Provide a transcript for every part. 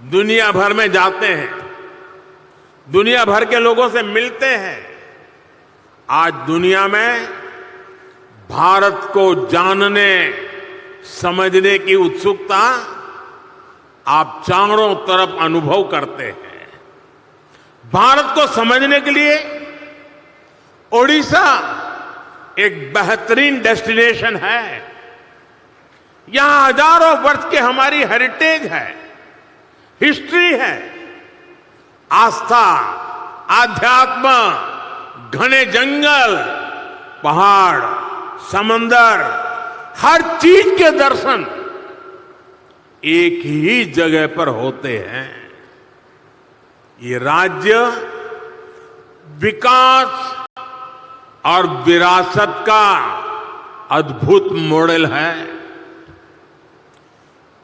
दुनिया भर में जाते हैं, दुनिया भर के लोगों से मिलते हैं। आज दुनिया में भारत को जानने समझने की उत्सुकता आप चारों तरफ अनुभव करते हैं। भारत को समझने के लिए ओडिशा एक बेहतरीन डेस्टिनेशन है। यहां हजारों वर्ष की हमारी हेरिटेज है, हिस्ट्री है। आस्था, आध्यात्म, घने जंगल, पहाड़, समंदर, हर चीज के दर्शन एक ही जगह पर होते हैं। ये राज्य विकास और विरासत का अद्भुत मॉडल है।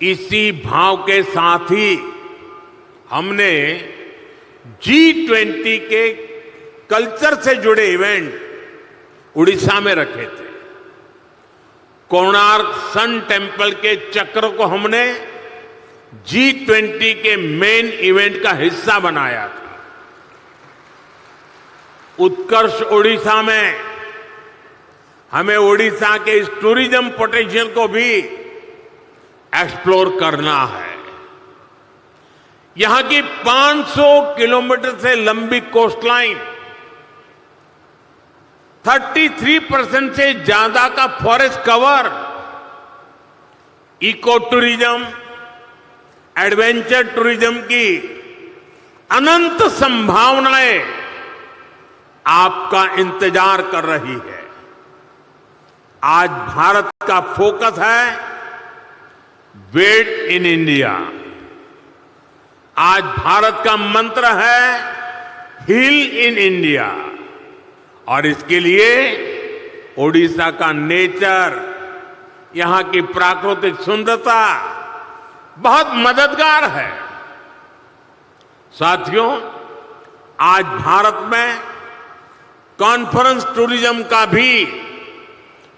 इसी भाव के साथ ही हमने G20 के कल्चर से जुड़े इवेंट उड़ीसा में रखे थे। कोणार्क सन टेम्पल के चक्र को हमने G20 के मेन इवेंट का हिस्सा बनाया था। उत्कर्ष ओडिशा में हमें ओडिशा के इस टूरिज्म पोटेंशियल को भी एक्सप्लोर करना है। यहां की 500 किलोमीटर से लंबी कोस्टलाइन, 33% से ज्यादा का forest cover, eco tourism, adventure tourism की अनंत संभावनाएं आपका इंतजार कर रही है। आज भारत का फोकस है वेट इन इंडिया। आज भारत का मंत्र है हील इन इंडिया। और इसके लिए ओडिशा का नेचर, यहां की प्राकृतिक सुंदरता बहुत मददगार है। साथियों, आज भारत में कॉन्फ्रेंस टूरिज्म का भी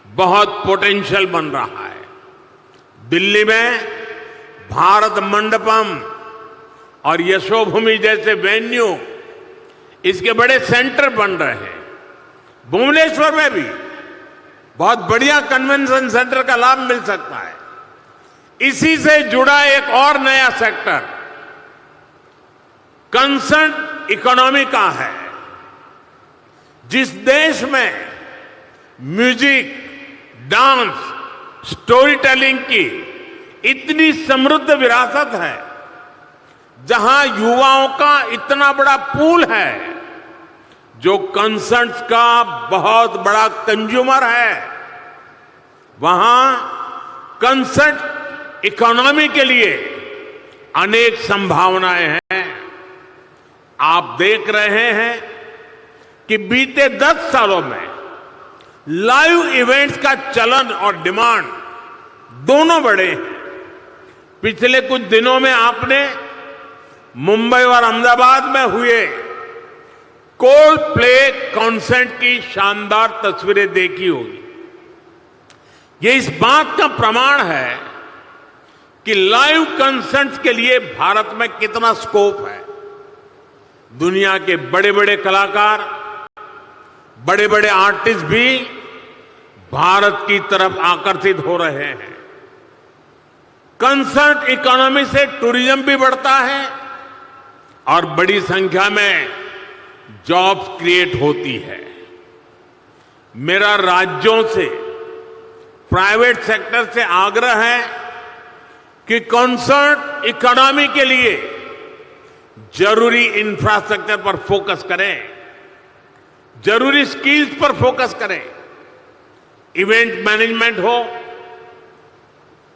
बहुत पोटेंशियल बन रहा है। दिल्ली में भारत मंडपम और यशोभूमि जैसे वेन्यू, इसके बड़े सेंटर बन रहे हैं। भुवनेश्वर में भी बहुत बढ़िया कन्वेंशन सेंटर का लाभ मिल सकता है। इसी से जुड़ा एक और नया सेक्टर कंसर्न इकोनॉमी का है। जिस देश में म्यूजिक, डांस, स्टोरी टेलिंग की इतनी समृद्ध विरासत है, जहां युवाओं का इतना बड़ा पूल है, जो कंसर्ट्स का बहुत बड़ा कंज्यूमर है, वहां कंसर्ट इकोनॉमी के लिए अनेक संभावनाएं हैं। आप देख रहे हैं कि बीते 10 सालों में लाइव इवेंट्स का चलन और डिमांड दोनों बढ़े हैं। पिछले कुछ दिनों में आपने मुंबई और अहमदाबाद में हुए कोल्ड प्ले कॉन्सर्ट की शानदार तस्वीरें देखी होगी। ये इस बात का प्रमाण है कि लाइव कॉन्सर्ट्स के लिए भारत में कितना स्कोप है। दुनिया के बड़े बड़े कलाकार, बड़े बड़े आर्टिस्ट भी भारत की तरफ आकर्षित हो रहे हैं। कंसर्ट इकोनॉमी से टूरिज्म भी बढ़ता है और बड़ी संख्या में जॉब्स क्रिएट होती है। मेरा राज्यों से, प्राइवेट सेक्टर से आग्रह है कि कंसर्ट इकोनॉमी के लिए जरूरी इंफ्रास्ट्रक्चर पर फोकस करें, जरूरी स्किल्स पर फोकस करें। इवेंट मैनेजमेंट हो,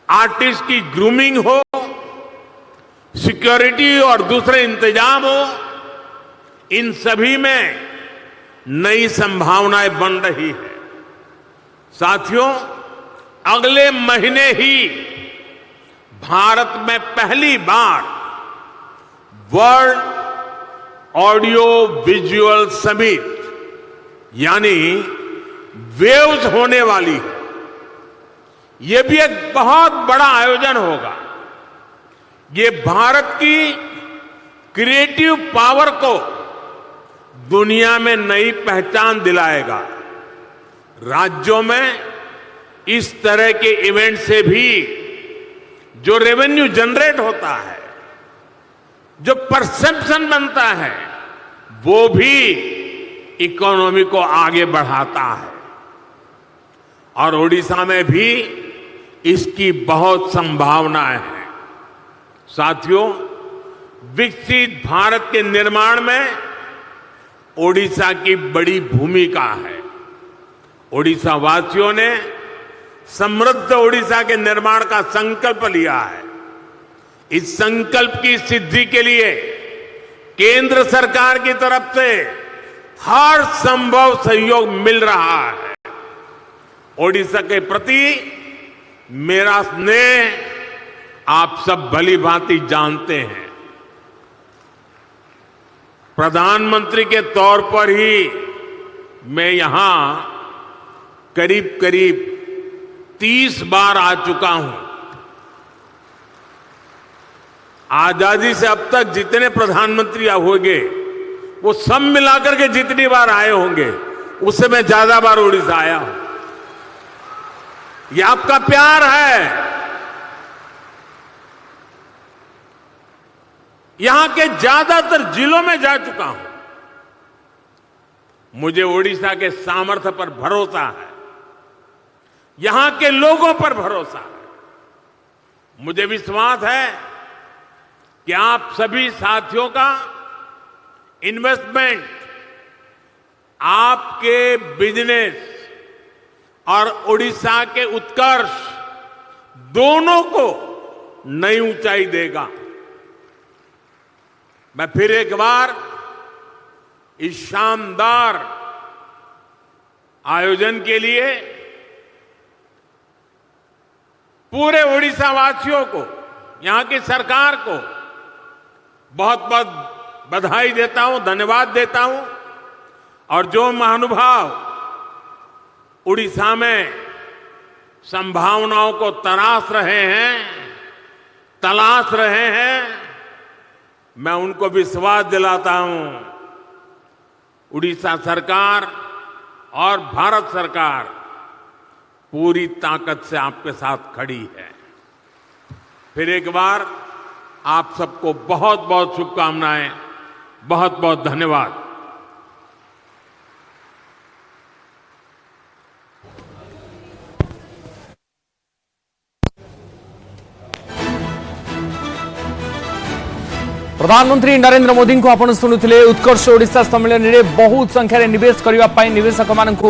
आर्टिस्ट की ग्रूमिंग हो, सिक्योरिटी और दूसरे इंतजाम हो, इन सभी में नई संभावनाएं बन रही है। साथियों, अगले महीने ही भारत में पहली बार वर्ल्ड ऑडियो विजुअल समिट यानी वेव्स होने वाली है। यह भी एक बहुत बड़ा आयोजन होगा। ये भारत की क्रिएटिव पावर को दुनिया में नई पहचान दिलाएगा। राज्यों में इस तरह के इवेंट से भी जो रेवेन्यू जनरेट होता है, जो परसेप्शन बनता है, वो भी इकोनॉमी को आगे बढ़ाता है। और ओडिशा में भी इसकी बहुत संभावनाएं हैं। साथियों, विकसित भारत के निर्माण में ओडिशा की बड़ी भूमिका है। ओडिशा वासियों ने समृद्ध ओडिशा के निर्माण का संकल्प लिया है। इस संकल्प की सिद्धि के लिए केंद्र सरकार की तरफ से हर संभव सहयोग मिल रहा है। ओडिशा के प्रति मेरा स्नेह आप सब भली भांति जानते हैं। प्रधानमंत्री के तौर पर ही मैं यहां करीब करीब 30 बार आ चुका हूं। आजादी से अब तक जितने प्रधानमंत्री होंगे वो सब मिलाकर के जितनी बार आए होंगे उससे मैं ज्यादा बार ओडिशा आया हूं। ये आपका प्यार है। यहां के ज्यादातर जिलों में जा चुका हूं। मुझे ओडिशा के सामर्थ्य पर भरोसा है, यहां के लोगों पर भरोसा है। मुझे विश्वास है कि आप सभी साथियों का इन्वेस्टमेंट आपके बिजनेस और ओडिशा के उत्कर्ष दोनों को नई ऊंचाई देगा। मैं फिर एक बार इस शानदार आयोजन के लिए पूरे ओडिशा वासियों को, यहां की सरकार को बहुत बहुत बधाई देता हूं, धन्यवाद देता हूं। और जो महानुभाव उड़ीसा में संभावनाओं को तलाश रहे हैं, मैं उनको विश्वास दिलाता हूं, उड़ीसा सरकार और भारत सरकार पूरी ताकत से आपके साथ खड़ी है। फिर एक बार आप सबको बहुत बहुत शुभकामनाएं, बहुत बहुत धन्यवाद। प्रधानमंत्री नरेंद्र मोदी को आपण शुणुले उत्कर्ष ओडिशा सम्मेलन में बहुत संख्यार निवेश करने निवेशक मानक